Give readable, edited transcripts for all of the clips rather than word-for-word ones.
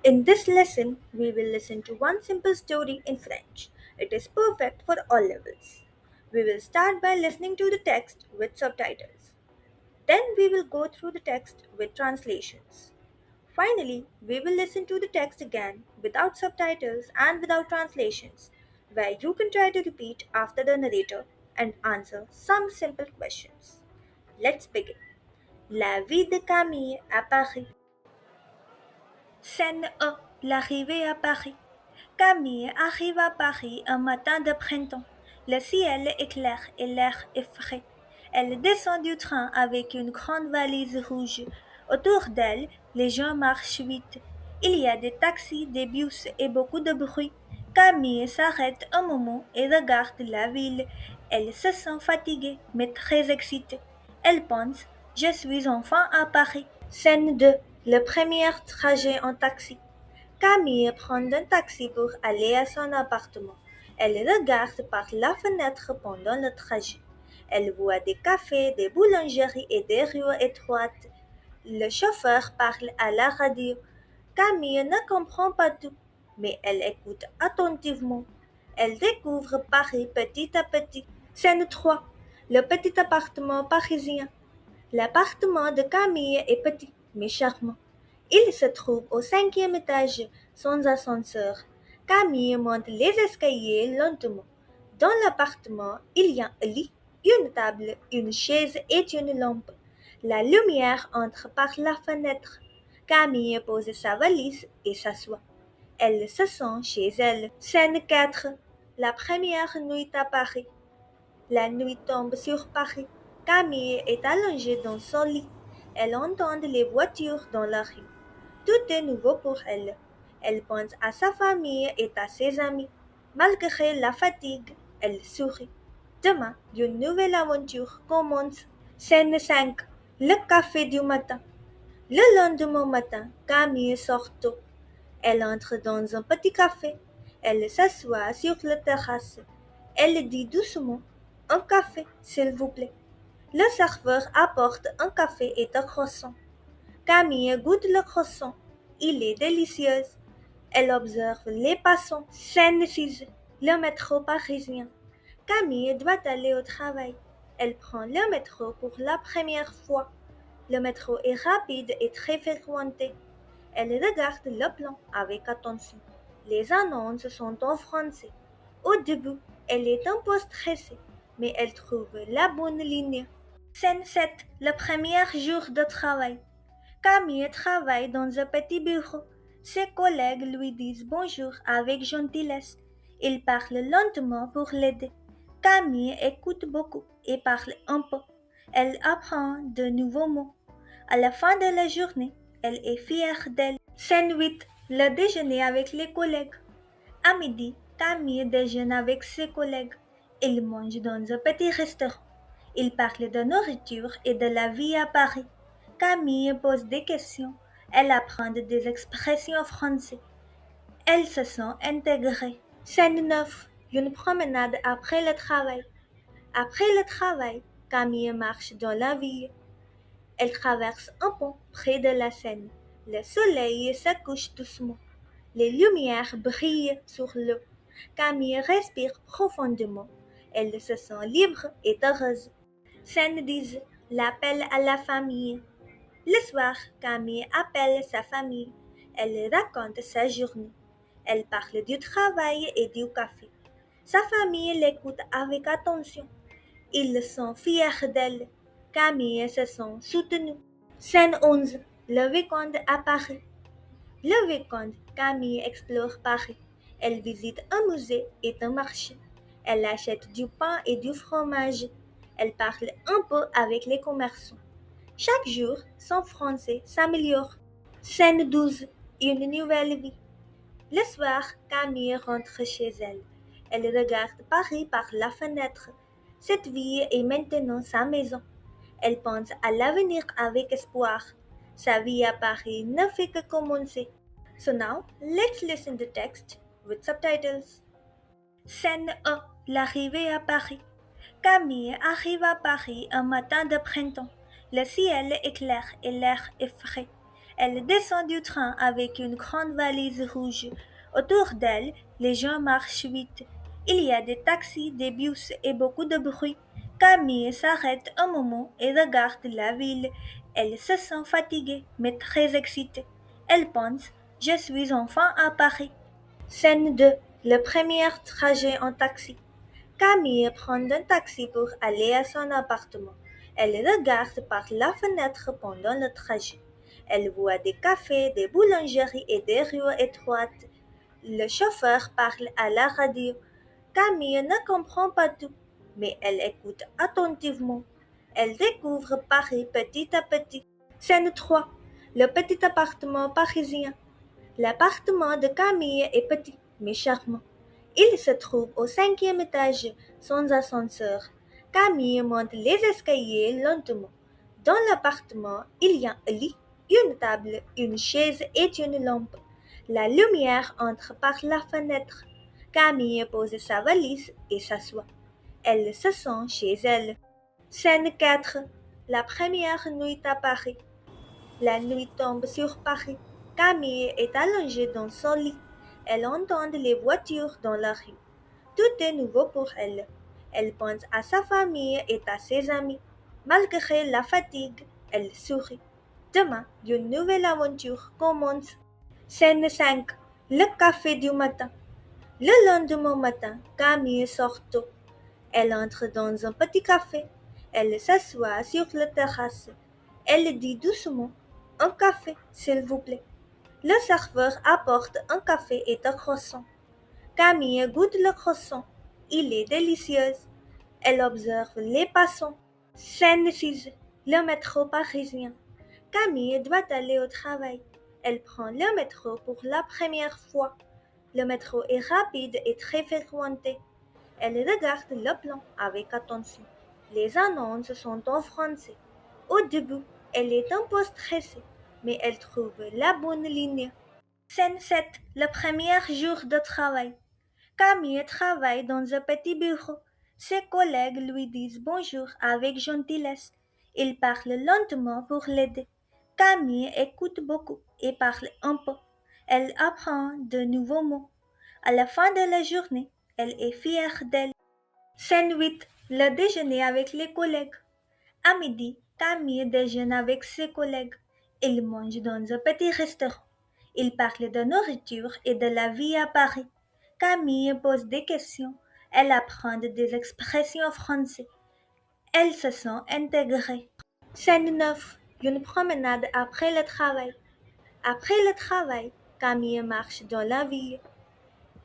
In this lesson, we will listen to one simple story in French. It is perfect for all levels. We will start by listening to the text with subtitles. Then we will go through the text with translations. Finally, we will listen to the text again without subtitles and without translations, where you can try to repeat after the narrator and answer some simple questions. Let's begin. La vie de Camille à Paris. Scène 1. L'arrivée à Paris. Camille arrive à Paris un matin de printemps. Le ciel est clair et l'air est frais. Elle descend du train avec une grande valise rouge. Autour d'elle, les gens marchent vite. Il y a des taxis, des bus et beaucoup de bruit. Camille s'arrête un moment et regarde la ville. Elle se sent fatiguée mais très excitée. Elle pense, je suis enfin à Paris. Scène 2. Le premier trajet en taxi. Camille prend un taxi pour aller à son appartement. Elle regarde par la fenêtre pendant le trajet. Elle voit des cafés, des boulangeries et des rues étroites. Le chauffeur parle à la radio. Camille ne comprend pas tout, mais elle écoute attentivement. Elle découvre Paris petit à petit. Scène 3. Le petit appartement parisien. L'appartement de Camille est petit, mais charmant. Il se trouve au cinquième étage, sans ascenseur. Camille monte les escaliers lentement. Dans l'appartement, il y a un lit, une table, une chaise et une lampe. La lumière entre par la fenêtre. Camille pose sa valise et s'assoit. Elle se sent chez elle. Scène 4. La première nuit à Paris. La nuit tombe sur Paris. Camille est allongée dans son lit. Elle entend les voitures dans la rue. Tout est nouveau pour elle. Elle pense à sa famille et à ses amis. Malgré la fatigue, elle sourit. Demain, une nouvelle aventure commence. Scène 5. Le café du matin. Le lendemain matin, Camille sort tôt. Elle entre dans un petit café. Elle s'assoit sur la terrasse. Elle dit doucement, un café, s'il vous plaît. Le serveur apporte un café et un croissant. Camille goûte le croissant. Il est délicieux. Elle observe les passants. Scène 6. Le métro parisien. Camille doit aller au travail. Elle prend le métro pour la première fois. Le métro est rapide et très fréquenté. Elle regarde le plan avec attention. Les annonces sont en français. Au début, elle est un peu stressée, mais elle trouve la bonne ligne. Scène 7. Le premier jour de travail. Camille travaille dans un petit bureau. Ses collègues lui disent bonjour avec gentillesse. Ils parlent lentement pour l'aider. Camille écoute beaucoup et parle un peu. Elle apprend de nouveaux mots. À la fin de la journée, elle est fière d'elle. Scène 8. Le déjeuner avec les collègues. À midi, Camille déjeune avec ses collègues. Ils mangent dans un petit restaurant. Ils parlent de nourriture et de la vie à Paris. Camille pose des questions. Elle apprend des expressions françaises. Elle se sent intégrée. Scène 9. Une promenade après le travail. Après le travail, Camille marche dans la ville. Elle traverse un pont près de la Seine. Le soleil se couche doucement. Les lumières brillent sur l'eau. Camille respire profondément. Elle se sent libre et heureuse. Scène 10. L'appel à la famille. Le soir, Camille appelle sa famille. Elle raconte sa journée. Elle parle du travail et du café. Sa famille l'écoute avec attention. Ils sont fiers d'elle. Camille se sent soutenue. Scène 11. Le week-end à Paris. Le week-end, Camille explore Paris. Elle visite un musée et un marché. Elle achète du pain et du fromage. Elle parle un peu avec les commerçants. Chaque jour, son français s'améliore. Scène 12. Une nouvelle vie. Le soir, Camille rentre chez elle. Elle regarde Paris par la fenêtre. Cette vie est maintenant sa maison. Elle pense à l'avenir avec espoir. Sa vie à Paris ne fait que commencer. So now, let's listen the text with subtitles. Scène 1. L'arrivée à Paris. Camille arrive à Paris un matin de printemps. Le ciel est clair et l'air est frais. Elle descend du train avec une grande valise rouge. Autour d'elle, les gens marchent vite. Il y a des taxis, des bus et beaucoup de bruit. Camille s'arrête un moment et regarde la ville. Elle se sent fatiguée, mais très excitée. Elle pense, je suis enfin à Paris. Scène 2. Le premier trajet en taxi. Camille prend un taxi pour aller à son appartement. Elle regarde par la fenêtre pendant le trajet. Elle voit des cafés, des boulangeries et des rues étroites. Le chauffeur parle à la radio. Camille ne comprend pas tout, mais elle écoute attentivement. Elle découvre Paris petit à petit. Scène 3. Le petit appartement parisien. L'appartement de Camille est petit, mais charmant. Il se trouve au cinquième étage, sans ascenseur. Camille monte les escaliers lentement. Dans l'appartement, il y a un lit, une table, une chaise et une lampe. La lumière entre par la fenêtre. Camille pose sa valise et s'assoit. Elle se sent chez elle. Scène 4. La première nuit à Paris. La nuit tombe sur Paris. Camille est allongée dans son lit. Elle entend les voitures dans la rue. Tout est nouveau pour elle. Elle pense à sa famille et à ses amis. Malgré la fatigue, elle sourit. Demain, une nouvelle aventure commence. Scène 5. Le café du matin. Le lendemain matin, Camille sort tôt. Elle entre dans un petit café. Elle s'assoit sur la terrasse. Elle dit doucement, un café, s'il vous plaît. Le serveur apporte un café et un croissant. Camille goûte le croissant. Il est délicieux. Elle observe les passants. Scène 6. Le métro parisien. Camille doit aller au travail. Elle prend le métro pour la première fois. Le métro est rapide et très fréquenté. Elle regarde le plan avec attention. Les annonces sont en français. Au début, elle est un peu stressée, mais elle trouve la bonne ligne. Scène 7. Le premier jour de travail. Camille travaille dans un petit bureau. Ses collègues lui disent bonjour avec gentillesse. Il parle lentement pour l'aider. Camille écoute beaucoup et parle un peu. Elle apprend de nouveaux mots. À la fin de la journée, elle est fière d'elle. Scène 8. Le déjeuner avec les collègues. À midi, Camille déjeune avec ses collègues. Ils mangent dans un petit restaurant. Ils parlent de nourriture et de la vie à Paris. Camille pose des questions. Elle apprend des expressions françaises. Elle se sent intégrée. Scène 9. Une promenade après le travail. Après le travail, Camille marche dans la ville.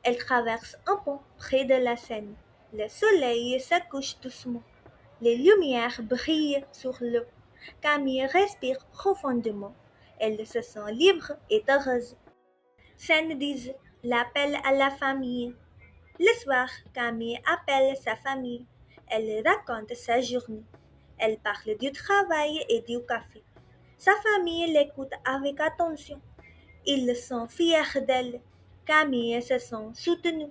Elle traverse un pont près de la Seine. Le soleil se couche doucement. Les lumières brillent sur l'eau. Camille respire profondément. Elle se sent libre et heureuse. Scène 10. L'appel à la famille. Le soir, Camille appelle sa famille. Elle raconte sa journée. Elle parle du travail et du café. Sa famille l'écoute avec attention. Ils sont fiers d'elle. Camille se sent soutenue.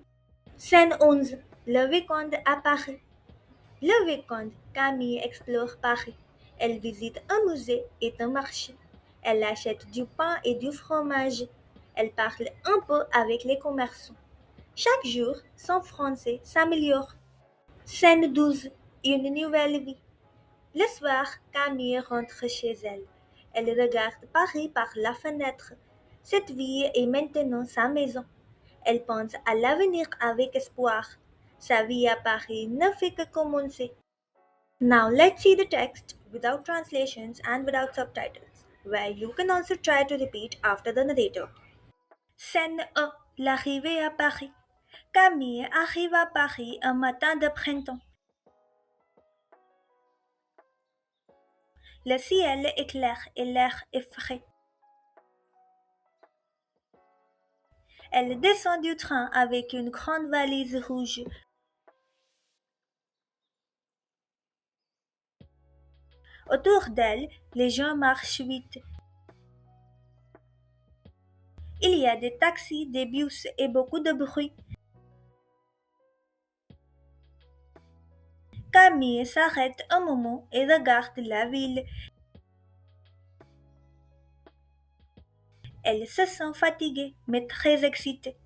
Scène 11. Le week-end à Paris. Le week-end, Camille explore Paris. Elle visite un musée et un marché. Elle achète du pain et du fromage. Elle parle un peu avec les commerçants. Chaque jour, son français s'améliore. Scène 12. Une nouvelle vie. Le soir, Camille rentre chez elle. Elle regarde Paris par la fenêtre. Cette vie est maintenant sa maison. Elle pense à l'avenir avec espoir. Sa vie à Paris ne fait que commencer. Now let's see the text without translations and without subtitles, where you can also try to repeat after the narrator. Scène 1. L'arrivée à Paris. Camille arrive à Paris un matin de printemps. Le ciel est clair et l'air est frais. Elle descend du train avec une grande valise rouge. Autour d'elle, les gens marchent vite. Il y a des taxis, des bus et beaucoup de bruit. Camille s'arrête un moment et regarde la ville. Elle se sent fatiguée mais très excitée.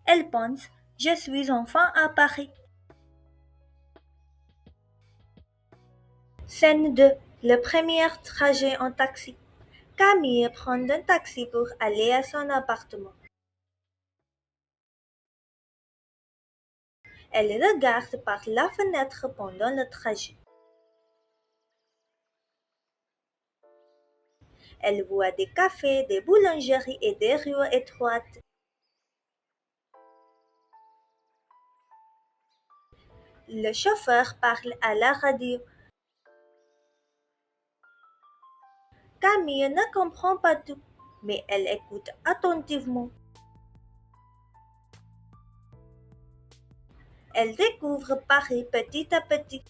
Elle pense, je suis enfin à Paris. Scène 2. Le premier trajet en taxi. Camille prend un taxi pour aller à son appartement. Elle regarde par la fenêtre pendant le trajet. Elle voit des cafés, des boulangeries et des rues étroites. Le chauffeur parle à la radio. Camille ne comprend pas tout, mais elle écoute attentivement. Elle découvre Paris petit à petit.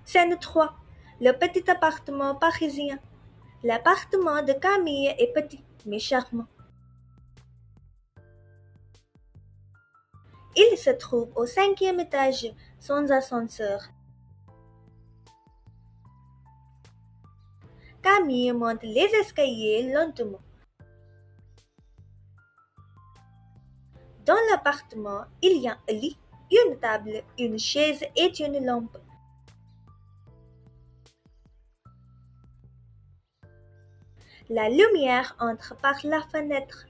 Scène 3. Le petit appartement parisien. L'appartement de Camille est petit, mais charmant. Il se trouve au 5e étage, sans ascenseur. Camille monte les escaliers lentement. Dans l'appartement, il y a un lit, une table, une chaise et une lampe. La lumière entre par la fenêtre.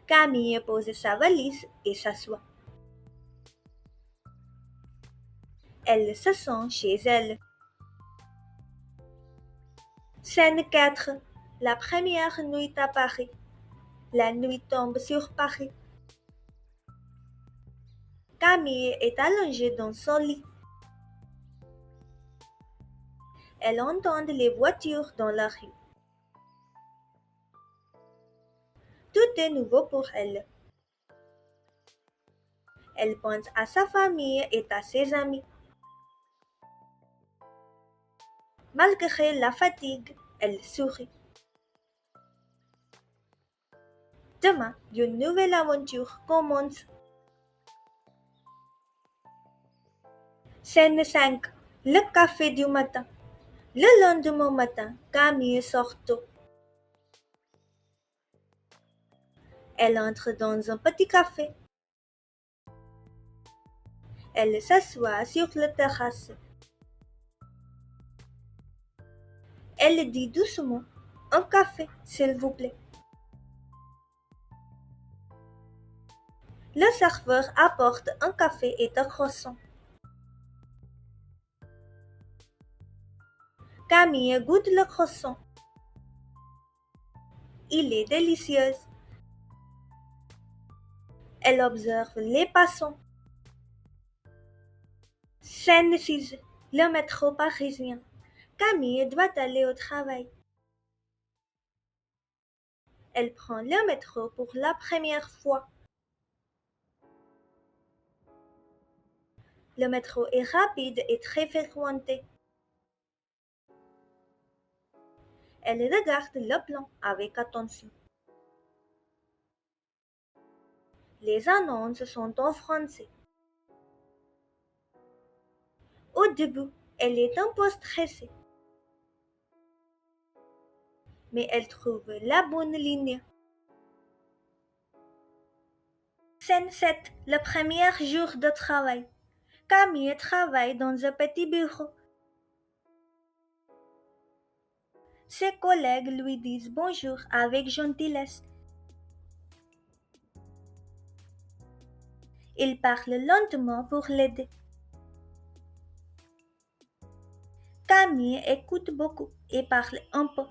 Camille pose sa valise et s'assoit. Elle se sent chez elle. Scène 4. La première nuit à Paris. La nuit tombe sur Paris. Camille est allongée dans son lit. Elle entend les voitures dans la rue. Tout est nouveau pour elle. Elle pense à sa famille et à ses amis. Malgré la fatigue, elle sourit. Demain, une nouvelle aventure commence. Scène 5. Le café du matin. Le lendemain matin, Camille sort tôt. Elle entre dans un petit café. Elle s'assoit sur la terrasse. Elle dit doucement, un café, s'il vous plaît. Le serveur apporte un café et un croissant. Camille goûte le croissant. Il est délicieux. Elle observe les passants. Scène 6. Le métro parisien. Camille doit aller au travail. Elle prend le métro pour la première fois. Le métro est rapide et très fréquenté. Elle regarde le plan avec attention. Les annonces sont en français. Au début, elle est un peu stressée. Mais elle trouve la bonne ligne. Scène 7. Le premier jour de travail. Camille travaille dans un petit bureau. Ses collègues lui disent bonjour avec gentillesse. Il parle lentement pour l'aider. Camille écoute beaucoup et parle un peu.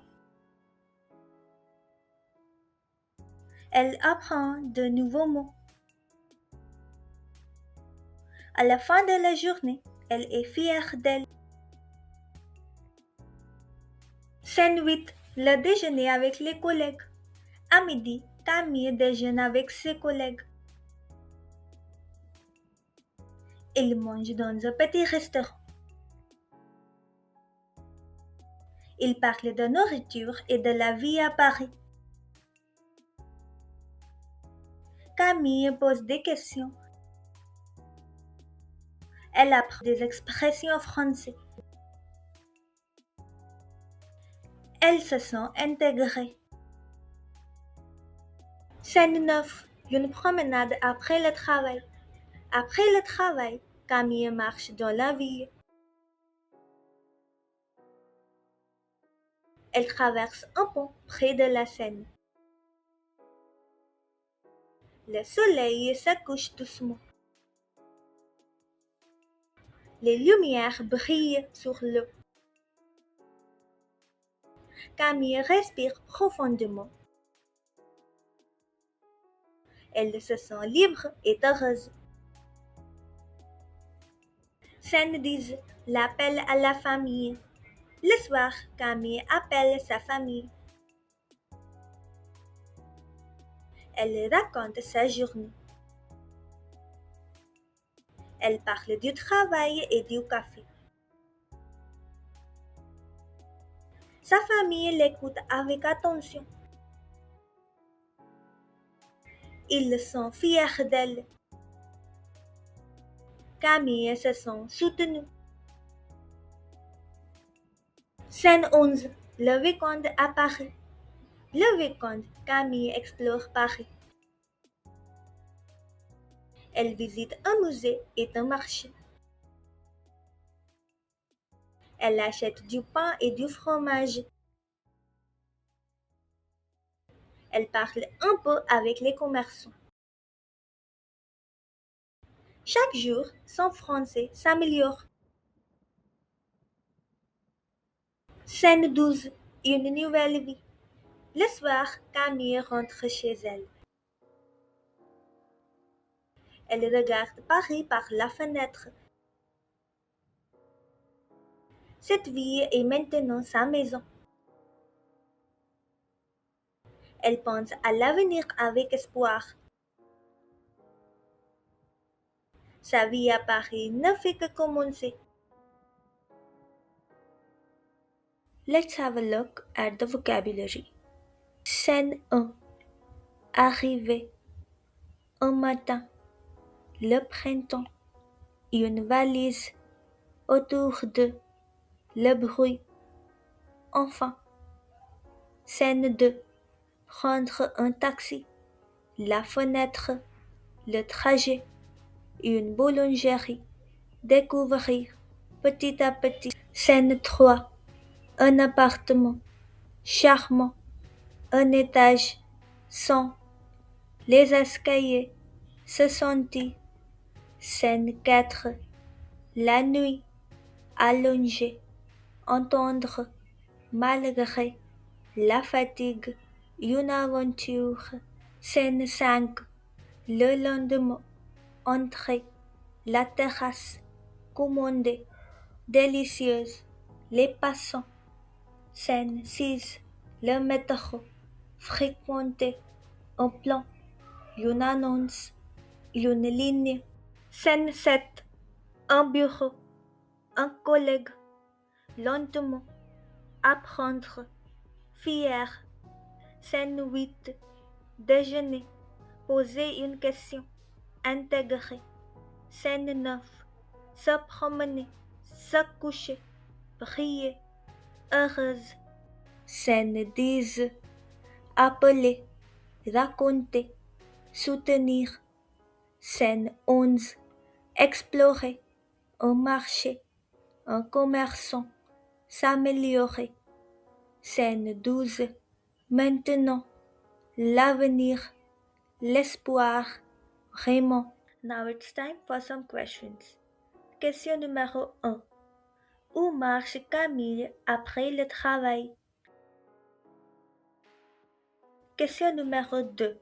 Elle apprend de nouveaux mots. À la fin de la journée, elle est fière d'elle. Scène 8. Le déjeuner avec les collègues. À midi, Camille déjeune avec ses collègues. Ils mangent dans un petit restaurant. Ils parlent de nourriture et de la vie à Paris. Camille pose des questions. Elle apprend des expressions françaises. Elle se sent intégrée. Scène 9. Une promenade après le travail. Après le travail, Camille marche dans la ville. Elle traverse un pont près de la Seine. Le soleil se couche doucement. Les lumières brillent sur l'eau. Camille respire profondément. Elle se sent libre et heureuse. Scène 10. L'appel à la famille. Le soir, Camille appelle sa famille. Elle raconte sa journée. Elle parle du travail et du café. Sa famille l'écoute avec attention. Ils sont fiers d'elle. Camille se sent soutenue. Scène 11. Le week-end à Paris. Le week-end, Camille explore Paris. Elle visite un musée et un marché. Elle achète du pain et du fromage. Elle parle un peu avec les commerçants. Chaque jour, son français s'améliore. Scène 12. Une nouvelle vie. Le soir, Camille rentre chez elle. Elle regarde Paris par la fenêtre. Cette vie est maintenant sa maison. Elle pense à l'avenir avec espoir. Sa vie à Paris ne fait que commencer. Let's have a look at the vocabulary. Scène 1. Arriver. Un matin. Le printemps. Une valise. Autour de. Le bruit. Enfin. Scène 2. Prendre un taxi. La fenêtre. Le trajet. Une boulangerie. Découvrir. Petit à petit. Scène 3. Un appartement. Charmant. Un étage. Sans. Les escaliers. Se sentir. Scène 4. La nuit. Allongée. Entendre. Malgré. La fatigue. Une aventure. Scène 5. Le lendemain. Entrer. La terrasse. Commander. Délicieuse. Les passants. Scène 6. Le métro. Fréquenter. Un plan. Une annonce. Une ligne. Scène 7. Un bureau. Un collègue. Lentement. Apprendre. Fier. Scène 8. Déjeuner. Poser une question. Intégrer. Scène 9. Se promener. Se coucher. Briller. Heureuse. Scène 10. Appeler. Raconter. Soutenir. Scène 11. Explorer. Un marché. Un commerçant. S'améliorer. Scène 12. Maintenant. L'avenir. L'espoir. Vraiment. Now it's time for some questions. Question numéro 1. Où marche Camille après le travail? Question numéro 2.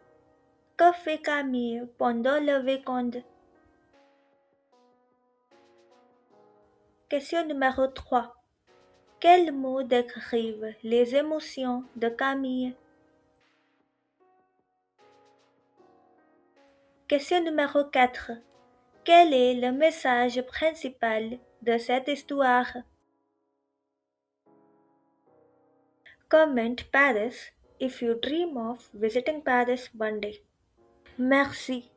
Que fait Camille pendant le week-end? Question numéro 3. Quels mots décrivent les émotions de Camille? Question numéro 4. Quel est le message principal de cette histoire? Comment Paris if you dream of visiting Paris one day. Merci.